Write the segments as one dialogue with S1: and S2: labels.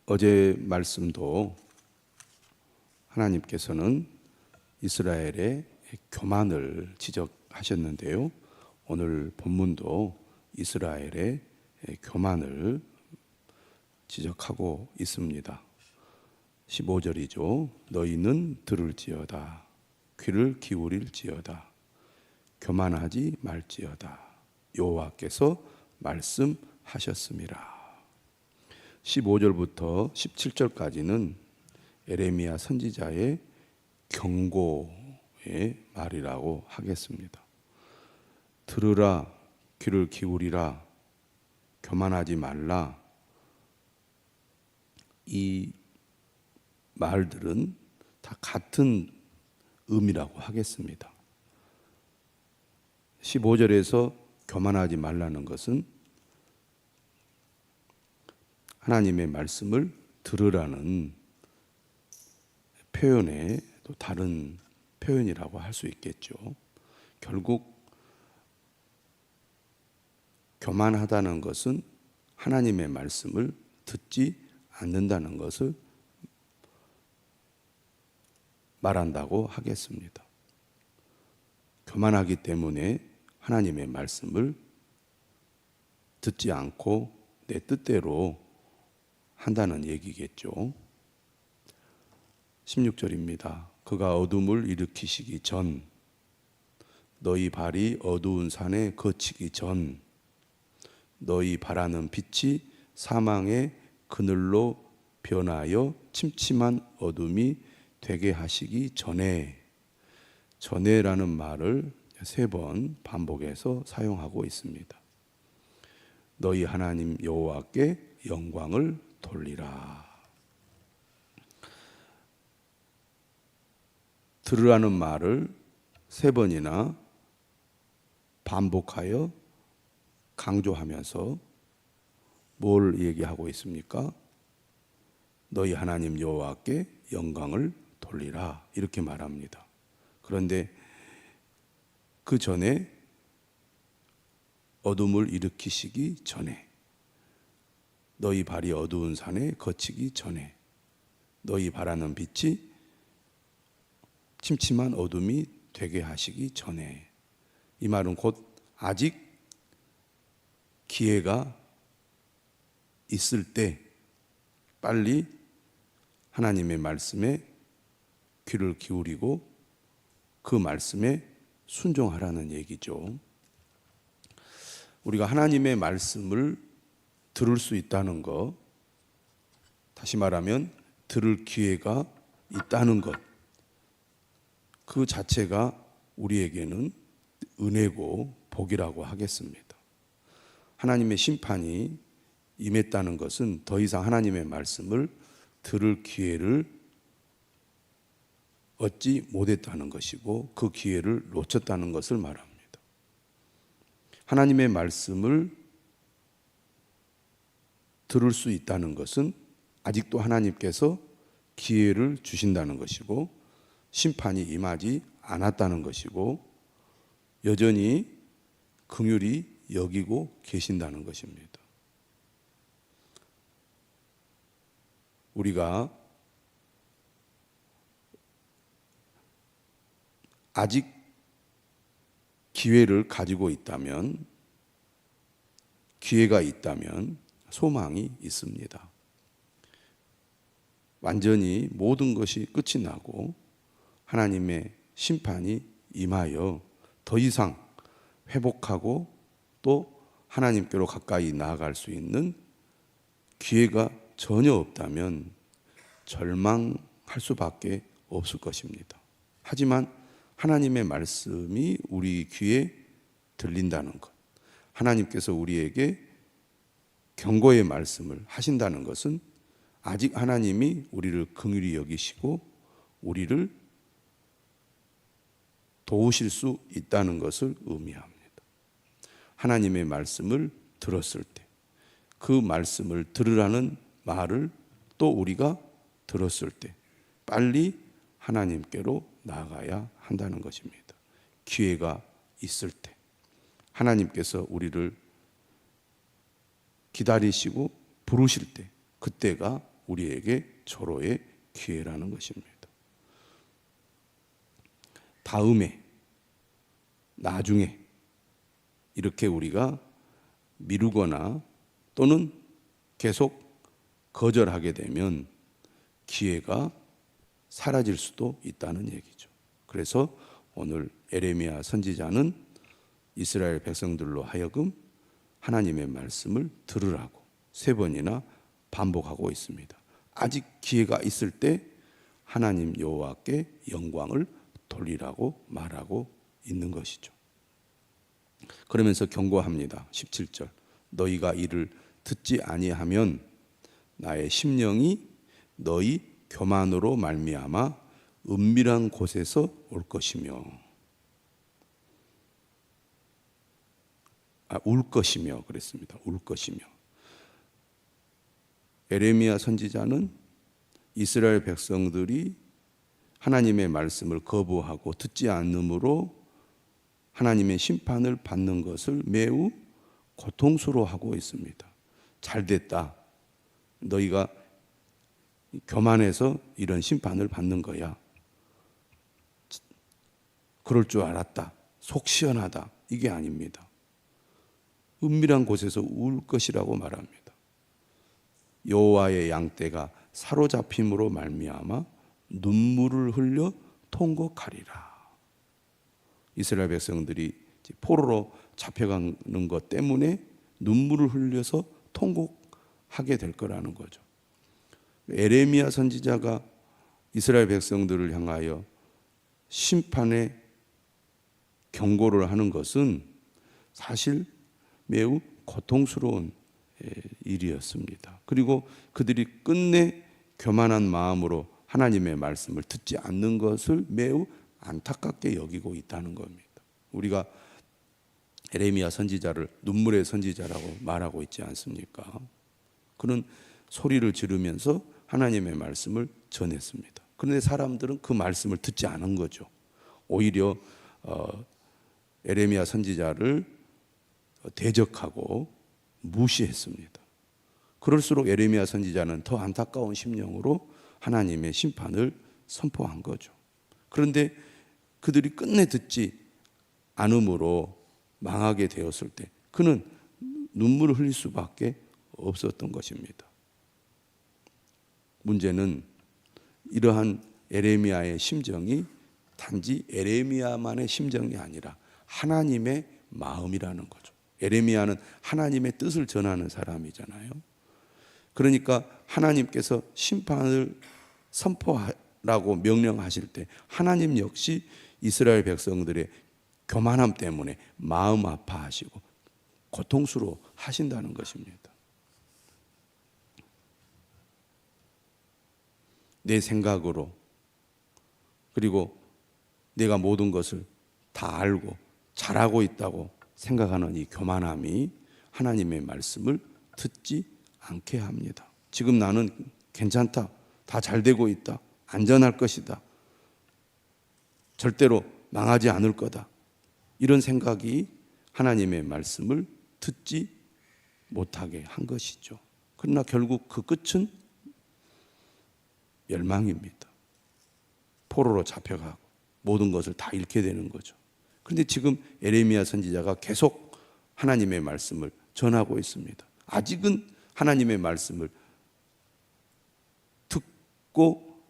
S1: 어제 말씀도 하나님께서는 이스라엘의 교만을 지적하셨는데요. 오늘 본문도 이스라엘의 교만을 지적하고 있습니다. 15절이죠. 너희는 들을지어다. 귀를 기울일지어다. 교만하지 말지어다. 여호와께서 말씀하셨습니다. 15절부터 17절까지는 에레미야 선지자의 경고의 말이라고 하겠습니다. 들으라, 귀를 기울이라, 교만하지 말라. 이 말들은 다 같은 의미라고 하겠습니다. 15절에서 교만하지 말라는 것은 하나님의 말씀을 들으라는 표현의 또 다른 표현이라고 할 수 있겠죠. 결국 교만하다는 것은 하나님의 말씀을 듣지 않는다는 것을 말한다고 하겠습니다. 교만하기 때문에 하나님의 말씀을 듣지 않고 내 뜻대로 한다는 얘기겠죠. 16절입니다. 그가 어둠을 일으키시기 전, 너희 발이 어두운 산에 거치기 전, 너희 바라는 빛이 사망의 그늘로 변하여 침침한 어둠이 되게 하시기 전에, 전에라는 말을 3번 반복해서 사용하고 있습니다. 너희 하나님 여호와께 영광을 돌리라. 들으라는 말을 3번이나 반복하여 강조하면서 뭘 얘기하고 있습니까? 너희 하나님 여호와께 영광을 돌리라 이렇게 말합니다. 그런데 그 전에 어둠을 일으키시기 전에, 너희 발이 어두운 산에 거치기 전에, 너희 바라는 빛이 침침한 어둠이 되게 하시기 전에, 이 말은 곧 아직 기회가 있을 때 빨리 하나님의 말씀에 귀를 기울이고 그 말씀에 순종하라는 얘기죠. 우리가 하나님의 말씀을 들을 수 있다는 것, 다시 말하면 들을 기회가 있다는 것, 그 자체가 우리에게는 은혜고 복이라고 하겠습니다. 하나님의 심판이 임했다는 것은 더 이상 하나님의 말씀을 들을 기회를 얻지 못했다는 것이고 그 기회를 놓쳤다는 것을 말합니다. 하나님의 말씀을 들을 수 있다는 것은 아직도 하나님께서 기회를 주신다는 것이고 심판이 임하지 않았다는 것이고 여전히 긍휼히 여기고 계신다는 것입니다. 우리가 아직 기회를 가지고 있다면, 기회가 있다면 소망이 있습니다. 완전히 모든 것이 끝이 나고 하나님의 심판이 임하여 더 이상 회복하고 또 하나님께로 가까이 나아갈 수 있는 기회가 전혀 없다면 절망할 수밖에 없을 것입니다. 하지만 하나님의 말씀이 우리 귀에 들린다는 것, 하나님께서 우리에게 경고의 말씀을 하신다는 것은 아직 하나님이 우리를 긍휼히 여기시고 우리를 도우실 수 있다는 것을 의미합니다. 하나님의 말씀을 들었을 때, 그 말씀을 들으라는 말을 또 우리가 들었을 때 빨리 하나님께로 나아가야 한다는 것입니다. 기회가 있을 때 하나님께서 우리를 기다리시고 부르실 때 그때가 우리에게 절호의 기회라는 것입니다. 다음에, 나중에 이렇게 우리가 미루거나 또는 계속 거절하게 되면 기회가 사라질 수도 있다는 얘기죠. 그래서 오늘 에레미야 선지자는 이스라엘 백성들로 하여금 하나님의 말씀을 들으라고 3번이나 반복하고 있습니다. 아직 기회가 있을 때 하나님 여호와께 영광을 돌리라고 말하고 있는 것이죠. 그러면서 경고합니다. 17절, 너희가 이를 듣지 아니하면 나의 심령이 너희 교만으로 말미암아 은밀한 곳에서 올 것이며 울 것이며 그랬습니다. 울 것이며. 에레미야 선지자는 이스라엘 백성들이 하나님의 말씀을 거부하고 듣지 않음으로 하나님의 심판을 받는 것을 매우 고통스러워하고 있습니다. 잘됐다. 너희가 교만해서 이런 심판을 받는 거야. 그럴 줄 알았다. 속 시원하다. 이게 아닙니다. 은밀한 곳에서 울 것이라고 말합니다. 여호와의 양떼가 사로잡힘으로 말미암아 눈물을 흘려 통곡하리라. 이스라엘 백성들이 포로로 잡혀가는 것 때문에 눈물을 흘려서 통곡하게 될 거라는 거죠. 에레미야 선지자가 이스라엘 백성들을 향하여 심판의 경고를 하는 것은 사실 매우 고통스러운 일이었습니다. 그리고 그들이 끝내 교만한 마음으로 하나님의 말씀을 듣지 않는 것을 매우 안타깝게 여기고 있다는 겁니다. 우리가 에레미야 선지자를 눈물의 선지자라고 말하고 있지 않습니까? 그는 소리를 지르면서 하나님의 말씀을 전했습니다. 그런데 사람들은 그 말씀을 듣지 않은 거죠. 오히려 에레미야 선지자를 대적하고 무시했습니다. 그럴수록 에레미야 선지자는 더 안타까운 심령으로 하나님의 심판을 선포한 거죠. 그런데 그들이 끝내 듣지 않음으로 망하게 되었을 때 그는 눈물을 흘릴 수밖에 없었던 것입니다. 문제는 이러한 에레미야의 심정이 단지 에레미야만의 심정이 아니라 하나님의 마음이라는 거죠. 에레미야는 하나님의 뜻을 전하는 사람이잖아요. 그러니까 하나님께서 심판을 선포하라고 명령하실 때 하나님 역시 이스라엘 백성들의 교만함 때문에 마음 아파하시고 고통스러워 하신다는 것입니다. 내 생각으로 그리고 내가 모든 것을 다 알고 잘하고 있다고 생각하는 이 교만함이 하나님의 말씀을 듣지 않게 합니다. 지금 나는 괜찮다. 다 잘 되고 있다. 안전할 것이다. 절대로 망하지 않을 거다. 이런 생각이 하나님의 말씀을 듣지 못하게 한 것이죠. 그러나 결국 그 끝은 멸망입니다. 포로로 잡혀가고 모든 것을 다 잃게 되는 거죠. 그런데 지금 에레미야 선지자가 계속 하나님의 말씀을 전하고 있습니다. 아직은 하나님의 말씀을 듣고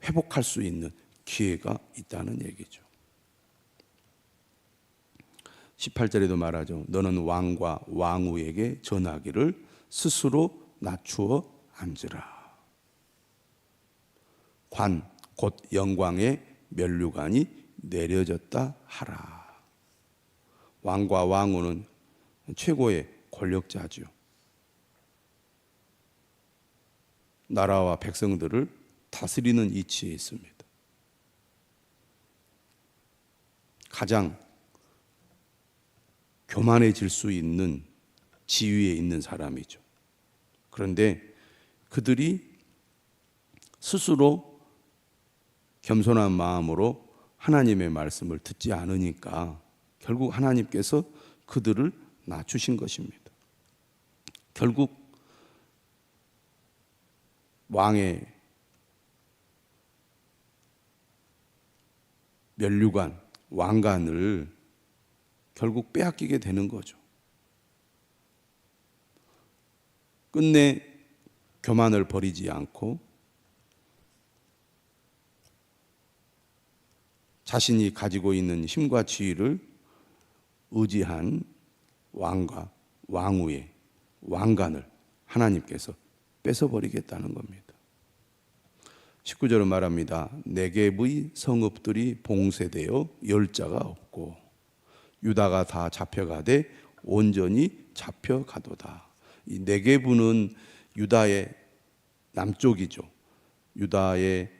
S1: 회복할 수 있는 기회가 있다는 얘기죠. 18절에도 말하죠. 너는 왕과 왕후에게 전하기를 스스로 낮추어 앉으라. 관, 곧 영광의 면류관이 내려졌다 하라. 왕과 왕후는 최고의 권력자죠. 나라와 백성들을 다스리는 이치에 있습니다. 가장 교만해질 수 있는 지위에 있는 사람이죠. 그런데 그들이 스스로 겸손한 마음으로 하나님의 말씀을 듣지 않으니까 결국 하나님께서 그들을 낮추신 것입니다. 결국 왕의 면류관, 왕관을 결국 빼앗기게 되는 거죠. 끝내 교만을 버리지 않고 자신이 가지고 있는 힘과 지위를 의지한 왕과 왕후의 왕관을 하나님께서 뺏어버리겠다는 겁니다. 19절은 말합니다. 네겝의 성읍들이 봉쇄되어 열자가 없고 유다가 다 잡혀가되 온전히 잡혀가도다. 이 네겝은 유다의 남쪽이죠. 유다의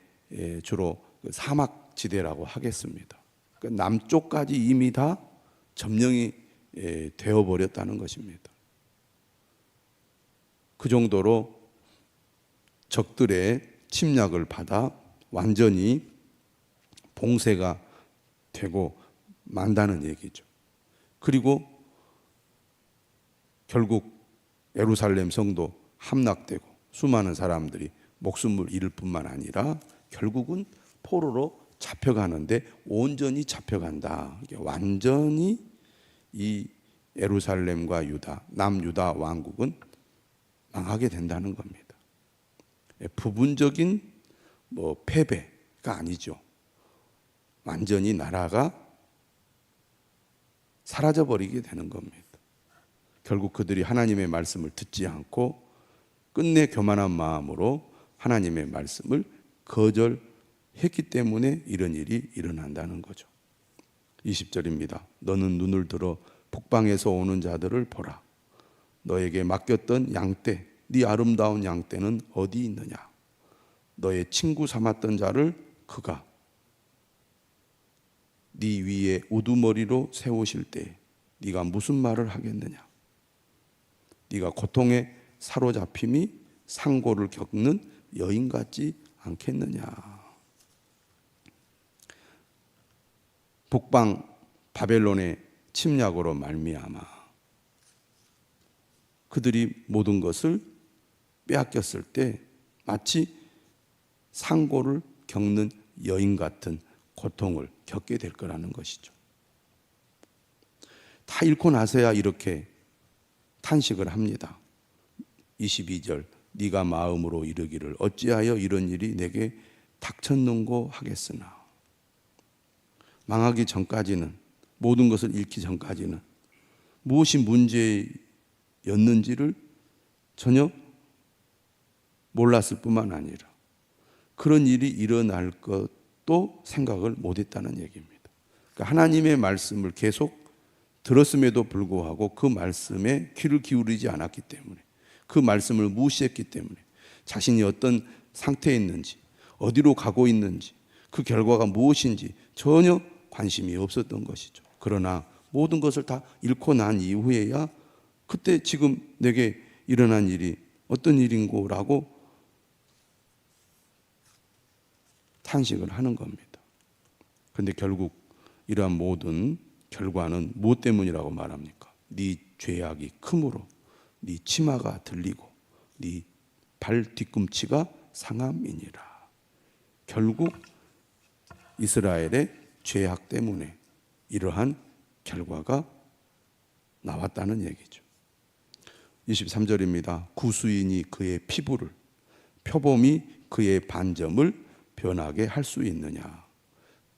S1: 주로 사막 지대라고 하겠습니다. 그러니까 남쪽까지 이미 다 점령이 되어버렸다는 것입니다. 그 정도로 적들의 침략을 받아 완전히 봉쇄가 되고 만다는 얘기죠. 그리고 결국 예루살렘 성도 함락되고 수많은 사람들이 목숨을 잃을 뿐만 아니라 결국은 포로로 잡혀가는데 온전히 잡혀간다. 완전히 이 예루살렘과 유다, 남유다 왕국은 망하게 된다는 겁니다. 부분적인 패배가 아니죠. 완전히 나라가 사라져버리게 되는 겁니다. 결국 그들이 하나님의 말씀을 듣지 않고 끝내 교만한 마음으로 하나님의 말씀을 거절했기 때문에 이런 일이 일어난다는 거죠. 20절입니다. 너는 눈을 들어 북방에서 오는 자들을 보라. 너에게 맡겼던 양떼, 네 아름다운 양떼는 어디 있느냐? 너의 친구 삼았던 자를 그가 네 위에 우두머리로 세우실 때 네가 무슨 말을 하겠느냐? 네가 고통에 사로잡힘이 상고를 겪는 여인 같지 않겠느냐? 북방 바벨론의 침략으로 말미암아 그들이 모든 것을 빼앗겼을 때 마치 상고를 겪는 여인 같은 고통을 겪게 될 거라는 것이죠. 다 잃고 나서야 이렇게 탄식을 합니다. 22절 네가 마음으로 이르기를 어찌하여 이런 일이 내게 닥쳤는고 하겠으나 망하기 전까지는 모든 것을 잃기 전까지는 무엇이 문제였는지를 전혀 몰랐을 뿐만 아니라 그런 일이 일어날 것도 생각을 못했다는 얘기입니다. 그러니까 하나님의 말씀을 계속 들었음에도 불구하고 그 말씀에 귀를 기울이지 않았기 때문에 그 말씀을 무시했기 때문에 자신이 어떤 상태에 있는지 어디로 가고 있는지 그 결과가 무엇인지 전혀 관심이 없었던 것이죠. 그러나 모든 것을 다 잃고 난 이후에야 그때 지금 내게 일어난 일이 어떤 일인고라고 탄식을 하는 겁니다. 그런데 결국 이러한 모든 결과는 무엇 때문이라고 말합니까? 네 죄악이 크므로 네 치마가 들리고 네 발 뒤꿈치가 상함이니라. 결국 이스라엘의 죄악 때문에 이러한 결과가 나왔다는 얘기죠. 23절입니다. 구수인이 그의 피부를 표범이 그의 반점을 변하게 할 수 있느냐.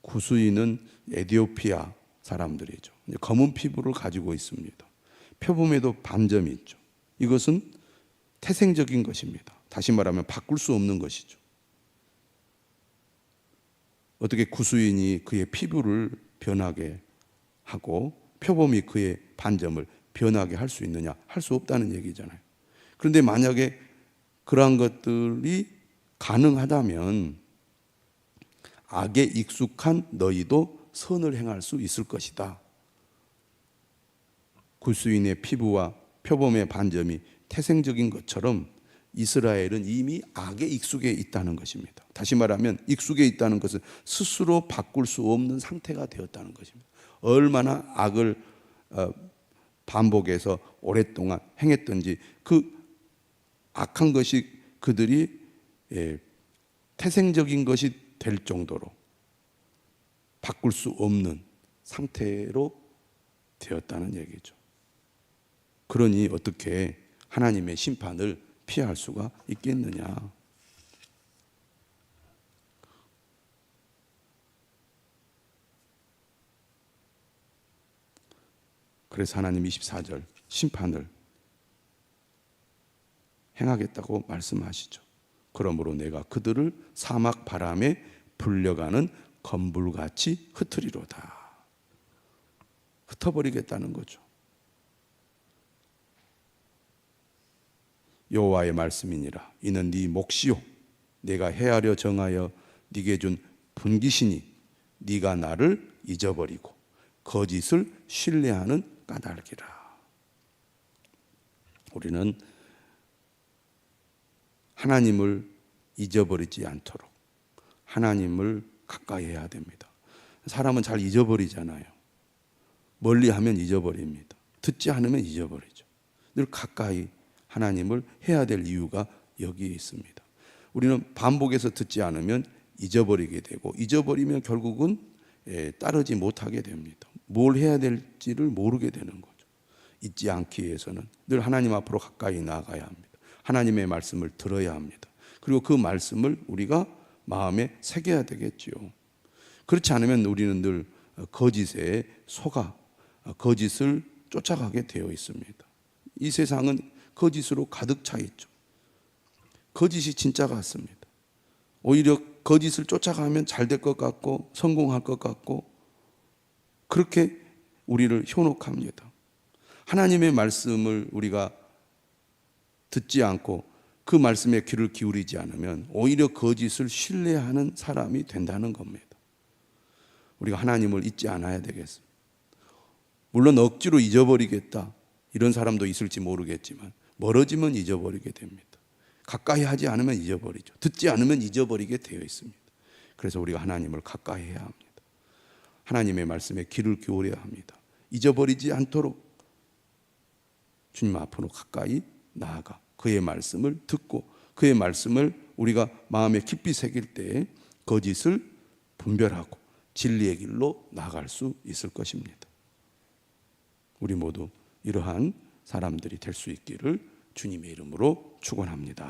S1: 구수인은 에티오피아 사람들이죠. 검은 피부를 가지고 있습니다. 표범에도 반점이 있죠. 이것은 태생적인 것입니다. 다시 말하면 바꿀 수 없는 것이죠. 어떻게 구수인이 그의 피부를 변하게 하고 표범이 그의 반점을 변하게 할 수 있느냐? 할 수 없다는 얘기잖아요. 그런데 만약에 그러한 것들이 가능하다면 악에 익숙한 너희도 선을 행할 수 있을 것이다. 구수인의 피부와 표범의 반점이 태생적인 것처럼 이스라엘은 이미 악에 익숙해 있다는 것입니다. 다시 말하면 익숙해 있다는 것은 스스로 바꿀 수 없는 상태가 되었다는 것입니다. 얼마나 악을 반복해서 오랫동안 행했던지 그 악한 것이 그들이 태생적인 것이 될 정도로 바꿀 수 없는 상태로 되었다는 얘기죠. 그러니 어떻게 하나님의 심판을 피할 수가 있겠느냐? 그래서 하나님 24절 심판을 행하겠다고 말씀하시죠. 그러므로 내가 그들을 사막 바람에 불려가는 건불같이 흩으리로다. 흩어버리겠다는 거죠. 여호와의 말씀이니라. 이는 네 몫이요 내가 헤아려 정하여 네게 준 분깃이니 네가 나를 잊어버리고 거짓을 신뢰하는 까닭이라. 우리는 하나님을 잊어버리지 않도록 하나님을 가까이 해야 됩니다. 사람은 잘 잊어버리잖아요. 멀리하면 잊어버립니다. 듣지 않으면 잊어버리죠. 늘 가까이 하나님을 해야 될 이유가 여기에 있습니다. 우리는 반복해서 듣지 않으면 잊어버리게 되고 잊어버리면 결국은 따르지 못하게 됩니다. 뭘 해야 될지를 모르게 되는 거죠. 잊지 않기 위해서는 늘 하나님 앞으로 가까이 나아가야 합니다. 하나님의 말씀을 들어야 합니다. 그리고 그 말씀을 우리가 마음에 새겨야 되겠지요. 그렇지 않으면 우리는 늘 거짓에 속아 거짓을 쫓아가게 되어 있습니다. 이 세상은 거짓으로 가득 차 있죠. 거짓이 진짜 같습니다. 오히려 거짓을 쫓아가면 잘 될 것 같고 성공할 것 같고 그렇게 우리를 현혹합니다. 하나님의 말씀을 우리가 듣지 않고 그 말씀에 귀를 기울이지 않으면 오히려 거짓을 신뢰하는 사람이 된다는 겁니다. 우리가 하나님을 잊지 않아야 되겠습니다. 물론 억지로 잊어버리겠다 이런 사람도 있을지 모르겠지만 멀어지면 잊어버리게 됩니다. 가까이 하지 않으면 잊어버리죠. 듣지 않으면 잊어버리게 되어 있습니다. 그래서 우리가 하나님을 가까이 해야 합니다. 하나님의 말씀에 귀를 기울여야 합니다. 잊어버리지 않도록 주님 앞으로 가까이 나아가 그의 말씀을 듣고 그의 말씀을 우리가 마음에 깊이 새길 때 거짓을 분별하고 진리의 길로 나아갈 수 있을 것입니다. 우리 모두 이러한 사람들이 될 수 있기를 주님의 이름으로 축원합니다.